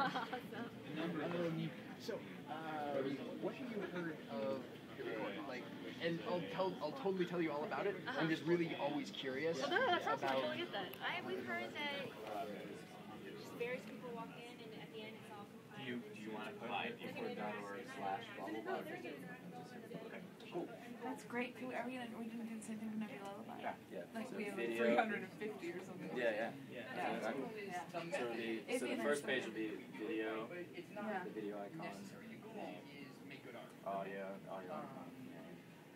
Awesome. So, what have you heard of hitRECord? Like, and I'll totally tell you all about it. I'm just really always curious. Well, no, that sounds about. like really good then. We've heard that just various people walk in and at the end it's all compiled. Do you want to put hitRECord.org/blah? Okay, cool. That's great. We can do the same thing with Nebula Lullaby. Yeah. Like we have Video. 350 or something. Yeah. Yeah. So the first page will be video, Yeah. the video icons, name, audio icon,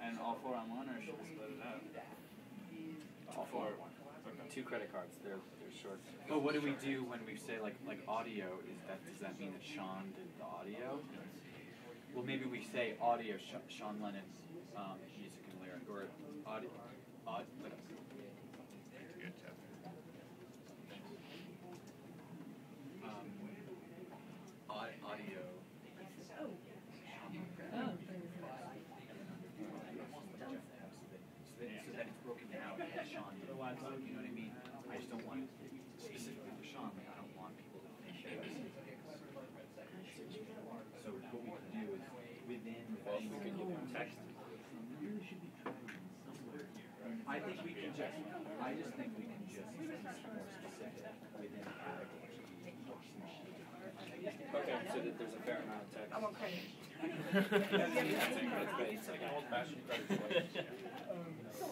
and all four on one, or should we split it up? All four. Okay. 2 credit cards. They're short. But what do we do when we say like audio? Does that mean that Sean did the audio? Well, maybe we say audio. Sean Lennon, music and lyric, or audio. Audio. So that it's broken down that Sean did. You know what I mean? I just don't want it specifically for Sean. Like, I don't want people to think so what we can do is within we can give them text. I just think we can just be more specific within the category. Okay, so that there's a fair amount of text. I want credit.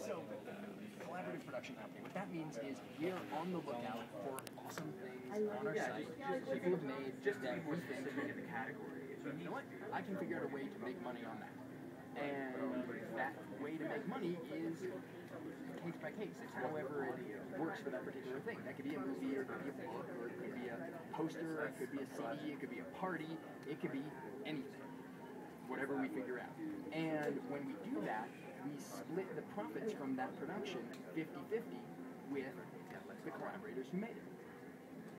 So, collaborative production company. What that means is we are on the lookout for awesome things on our site. People have made just that one thing in the category. So, you know what? I can figure out a way to make money on that. And that way to make money is case by case. It's however it works for that particular thing. That could be a movie, or it could be a book, or it could be a poster, it could be a CD, it could be a party, it could be anything. Whatever we figure out. And when we do that, we split the profits from that production 50-50 with the collaborators who made it.